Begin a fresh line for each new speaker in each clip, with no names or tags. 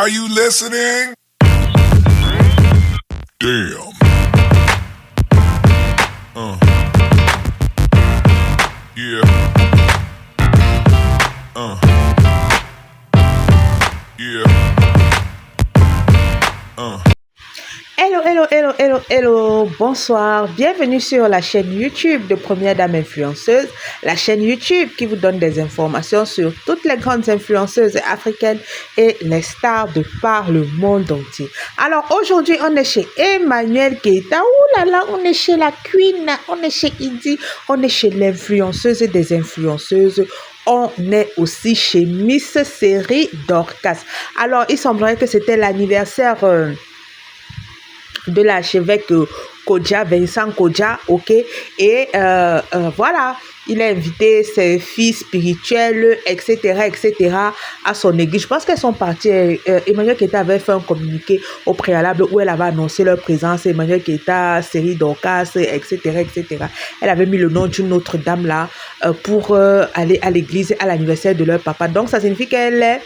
Are you listening? Damn. Yeah. Yeah.
Hello, hello, hello, hello, hello, bonsoir, bienvenue sur la chaîne YouTube de Première Dame Influenceuse, la chaîne YouTube qui vous donne des informations sur toutes les grandes influenceuses africaines et les stars de par le monde entier. Alors aujourd'hui, on est chez Emmanuel Keita, ouh là là, on est chez la Queen, on est chez Idi, on est chez l'influenceuse des influenceuses. On est aussi chez Miss Série Dorcas. Alors, il semblerait que c'était l'anniversaire de l'archevêque Kodja, Vincent Kodja, ok, et voilà, il a invité ses filles spirituelles, etc., à son église. Je pense qu'elles sont parties, Emmanuel Keita avait fait un communiqué au préalable où elle avait annoncé leur présence, Emmanuel Keita, Série Dorcas, etc., Elle avait mis le nom d'une autre dame là pour aller à l'église à l'anniversaire de leur papa. Donc, ça signifie qu'elle est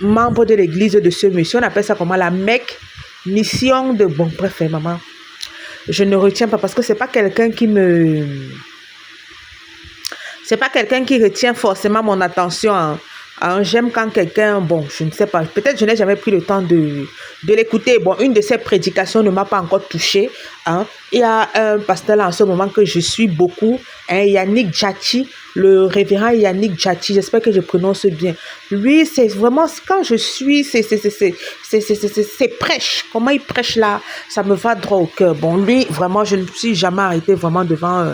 membre de l'église de ce monsieur. On appelle ça comment, la Mecque mission de... Bon, bref, maman, je ne retiens pas parce que c'est pas quelqu'un qui me... C'est pas quelqu'un qui retient forcément mon attention. J'aime quand quelqu'un... Bon, je ne sais pas. Peut-être je n'ai jamais pris le temps de l'écouter. Bon, une de ses prédications ne m'a pas encore touchée. Il y a un pasteur là en ce moment que je suis beaucoup. Yannick Djati, le révérend Yannick Djati. J'espère que je prononce bien. Lui, c'est vraiment... Quand je suis... C'est prêche. Comment il prêche là, ça me va droit au cœur. Bon, lui, vraiment, je ne me suis jamais arrêtée vraiment devant...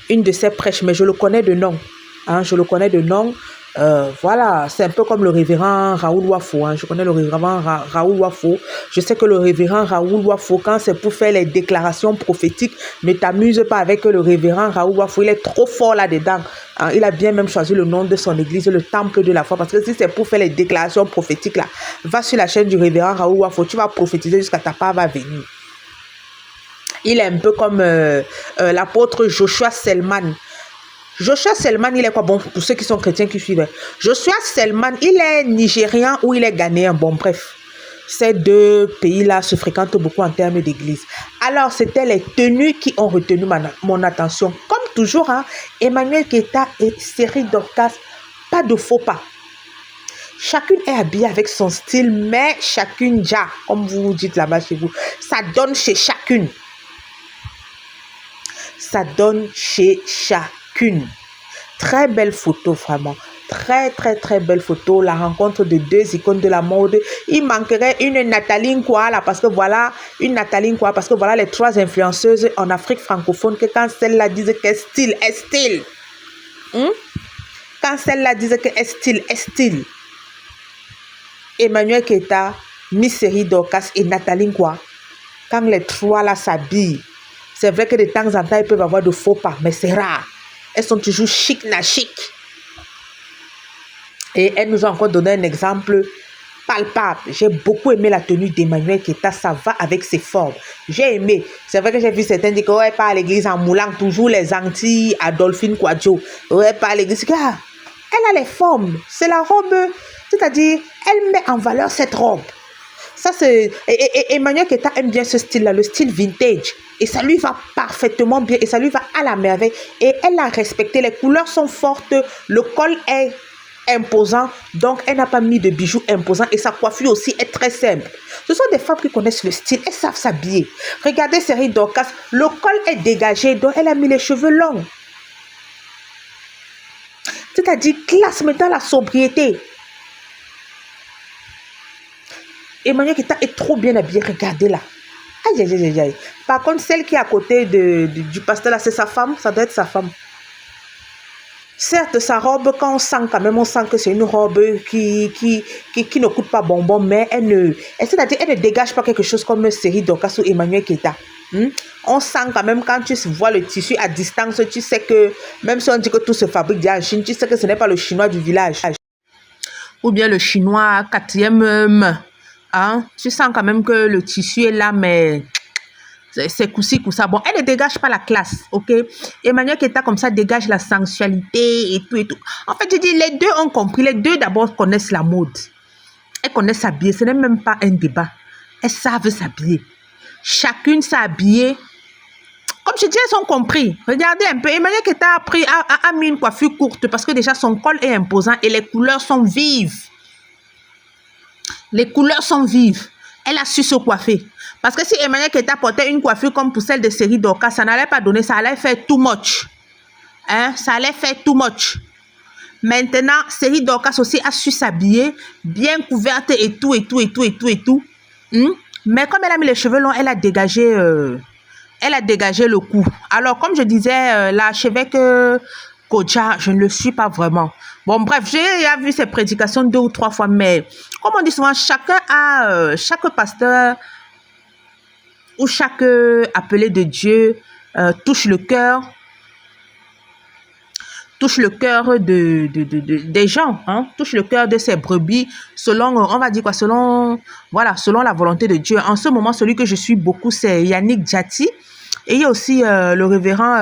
une de ses prêches, mais je le connais de nom. Je le connais de nom. Voilà, c'est un peu comme le révérend Raoul Wafo. Je connais le révérend Raoul Wafo. Je sais que le révérend Raoul Wafo, quand c'est pour faire les déclarations prophétiques, ne t'amuse pas avec le révérend Raoul Wafo. Il est trop fort là-dedans. Il a bien même choisi le nom de son église, le temple de la foi. Parce que si c'est pour faire les déclarations prophétiques, là, va sur la chaîne du révérend Raoul Wafo. Tu vas prophétiser jusqu'à ta part va venir. Il est un peu comme l'apôtre Joshua Selman. Joshua Selman, il est quoi? Bon, pour ceux qui sont chrétiens qui suivent. Joshua Selman, il est nigérian ou il est ghanéen. Bon, bref. Ces deux pays-là se fréquentent beaucoup en termes d'église. Alors, c'était les tenues qui ont retenu mon attention. Comme toujours, Emmanuel Keita et Série Dorcas, pas de faux pas. Chacune est habillée avec son style, mais chacune déjà, comme vous dites là-bas chez vous, ça donne chez chacune. Ça donne chez chacune. Très belle photo, vraiment. Très belle photo. La rencontre de deux icônes de la mode. Il manquerait une Nathalie Nkwa là, parce que voilà, une Nathalie Nkwa, parce que voilà les trois influenceuses en Afrique francophone que quand celle-là disent qu'est style, est style. Quand celle-là disent que est style. Emmanuel Keita, Miss Série Dorcas et Nathalie Nkwa. Quand les trois là s'habillent, c'est vrai que de temps en temps, ils peuvent avoir de faux pas, mais c'est rare. Elles sont toujours chic. Et elles nous ont encore donné un exemple palpable. J'ai beaucoup aimé la tenue d'Emmanuel Keita, ça va avec ses formes. J'ai aimé. C'est vrai que j'ai vu certains dire que ouais, pas à l'église en moulant toujours les Antilles, Adolphine Kouadjo. Ouais, pas à l'église. Elle a les formes. C'est la robe, c'est-à-dire, elle met en valeur cette robe. Ça, c'est... Et Emmanuel Keita aime bien ce style-là, le style vintage. Et ça lui va parfaitement bien. Et ça lui va à la merveille. Et elle a respecté. Les couleurs sont fortes. Le col est imposant. Donc, elle n'a pas mis de bijoux imposants. Et sa coiffure aussi est très simple. Ce sont des femmes qui connaissent le style. Elles savent s'habiller. Regardez Série Dorcas. Le col est dégagé. Donc, elle a mis les cheveux longs. C'est-à-dire classe, mais dans la sobriété. Emmanuel Keita est trop bien habillé. Regardez là. Aïe. Par contre, celle qui est à côté du pasteur là, c'est sa femme. Ça doit être sa femme. Certes, sa robe, quand on sent quand même, on sent que c'est une robe qui ne coûte pas bonbon, mais c'est-à-dire, elle ne dégage pas quelque chose comme Série Dorcas ou Emmanuel Keita. On sent quand même, quand tu vois le tissu à distance, tu sais que, même si on dit que tout se fabrique en Chine, tu sais que ce n'est pas le chinois du village. Ou bien le chinois 4e main. Tu sens quand même que le tissu est là, mais c'est coup-ci, coup-ça. Bon, elle ne dégage pas la classe, ok? Emmanuel Keta, comme ça, dégage la sensualité et tout et tout. En fait, je dis, les deux ont compris. Les deux, d'abord, connaissent la mode. Elles connaissent s'habiller. Ce n'est même pas un débat. Elles savent s'habiller. Chacune s'est habillée. Comme je dis, elles ont compris. Regardez un peu. Emmanuel Keta a mis une coiffure courte parce que déjà, son col est imposant et les couleurs sont vives. Les couleurs sont vives. Elle a su se coiffer. Parce que si Emmanuel Keta portait une coiffure comme pour celle de Série Dorcas, ça n'allait pas donner, ça allait faire too much. Hein? Ça allait faire too much. Maintenant, Série Dorcas aussi a su s'habiller, bien couverte et tout, et tout, et tout, et tout, et tout. Mais comme elle a mis les cheveux longs, elle a dégagé le cou. Alors, comme je disais, l'archevêque Kodja, je ne le suis pas vraiment. Bon, bref, j'ai vu ses prédications 2 ou 3 fois, mais comme on dit souvent, chaque pasteur ou chaque appelé de Dieu touche le cœur des gens, hein, touche le cœur de ses brebis, selon, on va dire quoi, selon la volonté de Dieu. En ce moment, celui que je suis beaucoup, c'est Yannick Djati. Et il y a aussi le révérend...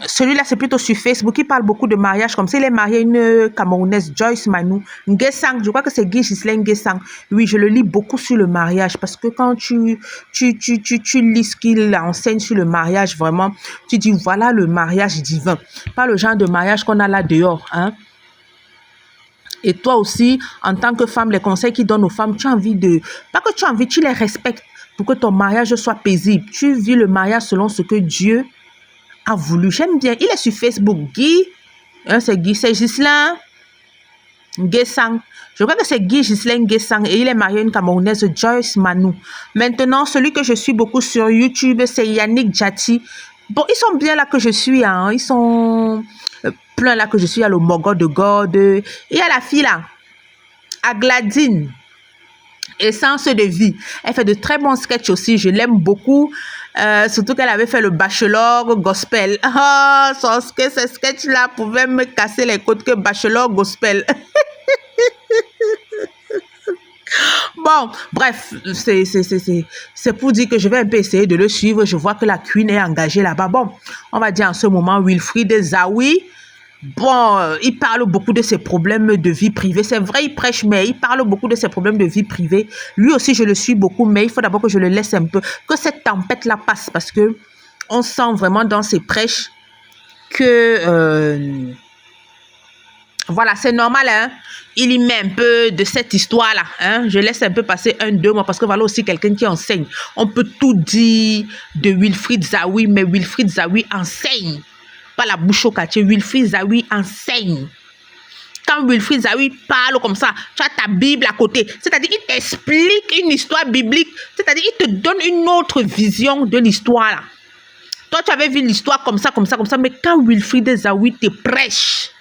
celui-là, c'est plutôt sur Facebook. Il parle beaucoup de mariage. Comme ça, il est marié à une Camerounaise, Joyce Manou. Nguesang, je crois que c'est Guy Ghislain Nguesang. Oui, je le lis beaucoup sur le mariage. Parce que quand tu lis ce qu'il enseigne sur le mariage, vraiment, tu dis, voilà le mariage divin. Pas le genre de mariage qu'on a là dehors. Hein? Et toi aussi, en tant que femme, les conseils qu'il donne aux femmes, tu as envie de... Pas que tu as envie, tu les respectes pour que ton mariage soit paisible. Tu vis le mariage selon ce que Dieu a voulu. J'aime bien. Il est sur Facebook. Guy, c'est Guy, c'est Ghislain Nguesang. Je crois que c'est Guy Ghislain Nguesang et il est marié à une Camerounaise, Joyce Manou. Maintenant, celui que je suis beaucoup sur YouTube, c'est Yannick Djati. Bon, ils sont bien là que je suis. Hein. Ils sont plein là que je suis. Il y a le Mogo de God. Il y a la fille là, Agladine. Essence de vie. Elle fait de très bons sketchs aussi. Je l'aime beaucoup. Surtout qu'elle avait fait le bachelor gospel. Oh, ces sketchs-là pouvaient me casser les côtes que bachelor gospel. Bon, bref, c'est pour dire que je vais un peu essayer de le suivre. Je vois que la Queen est engagée là-bas. Bon, on va dire en ce moment, Wilfried Zawi. Bon, il parle beaucoup de ses problèmes de vie privée. C'est vrai, il prêche, mais il parle beaucoup de ses problèmes de vie privée. Lui aussi, je le suis beaucoup, mais il faut d'abord que je le laisse un peu, que cette tempête-là passe, parce que on sent vraiment dans ses prêches que... voilà, c'est normal, hein. Il y met un peu de cette histoire-là. Hein? Je laisse un peu passer 1-2 mois parce que voilà aussi quelqu'un qui enseigne. On peut tout dire de Wilfried Zawi, mais Wilfried Zawi enseigne. Pas la bouche au quartier. Wilfried Zawi enseigne. Quand Wilfried Zawi parle comme ça, tu as ta Bible à côté. C'est-à-dire, il t'explique une histoire biblique. C'est-à-dire, il te donne une autre vision de l'histoire. Là. Toi, tu avais vu l'histoire comme ça. Mais quand Wilfried Zawi te prêche,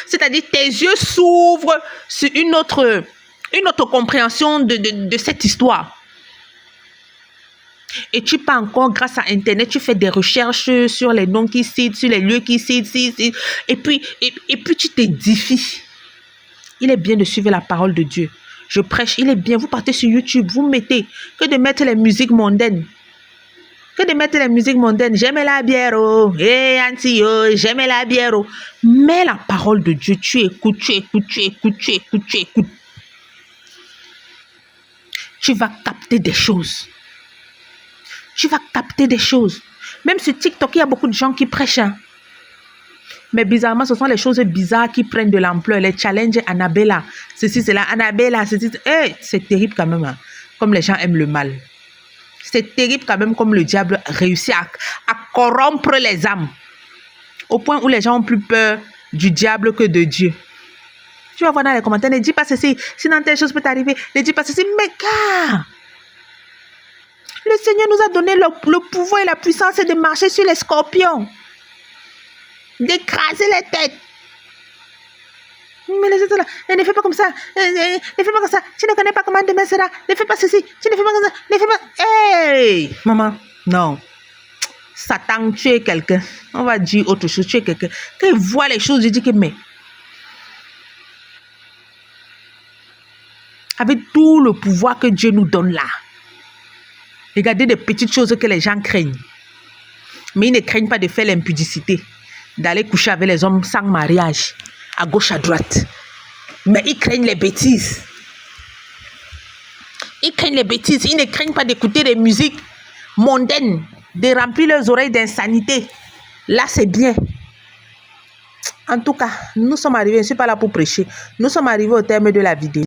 c'est-à-dire, tes yeux s'ouvrent sur une autre compréhension de cette histoire. Et tu peux encore, grâce à Internet, tu fais des recherches sur les noms qui citent, sur les lieux qui citent, et puis tu t'édifies. Il est bien de suivre la parole de Dieu. Je prêche, il est bien. Vous partez sur YouTube, vous mettez, que de mettre les musiques mondaines. J'aime la bière, oh. Hey, auntie, oh, j'aime la bière, oh. Mais la parole de Dieu, tu écoutes. Tu vas capter des choses. Même sur TikTok, il y a beaucoup de gens qui prêchent. Hein. Mais bizarrement, ce sont les choses bizarres qui prennent de l'ampleur. Les challenges Annabella. Ceci, c'est là. Annabella, ceci. Hey, c'est terrible quand même. Hein. Comme les gens aiment le mal. C'est terrible quand même comme le diable réussit à corrompre les âmes. Au point où les gens ont plus peur du diable que de Dieu. Tu vas voir dans les commentaires, ne dis pas ceci. Sinon, telle chose peut t'arriver. Ne dis pas ceci. Mais gars, le Seigneur nous a donné le pouvoir et la puissance de marcher sur les scorpions. D'écraser les têtes. Mais les autres là, ne fais pas comme ça. Ne fais pas comme ça. Tu ne connais pas comment demain sera. Ne fais pas ceci. Tu ne fais pas comme ça. Ne fais pas. Hey, maman, non. Satan, tu es quelqu'un. On va dire autre chose. Tu es quelqu'un. Quand il voit les choses, je dis que mais. Avec tout le pouvoir que Dieu nous donne là. Regardez des petites choses que les gens craignent. Mais ils ne craignent pas de faire l'impudicité, d'aller coucher avec les hommes sans mariage, à gauche, à droite. Mais ils craignent les bêtises. Ils craignent les bêtises. Ils ne craignent pas d'écouter des musiques mondaines, de remplir leurs oreilles d'insanité. Là, c'est bien. En tout cas, nous sommes arrivés, je ne suis pas là pour prêcher. Nous sommes arrivés au terme de la vidéo.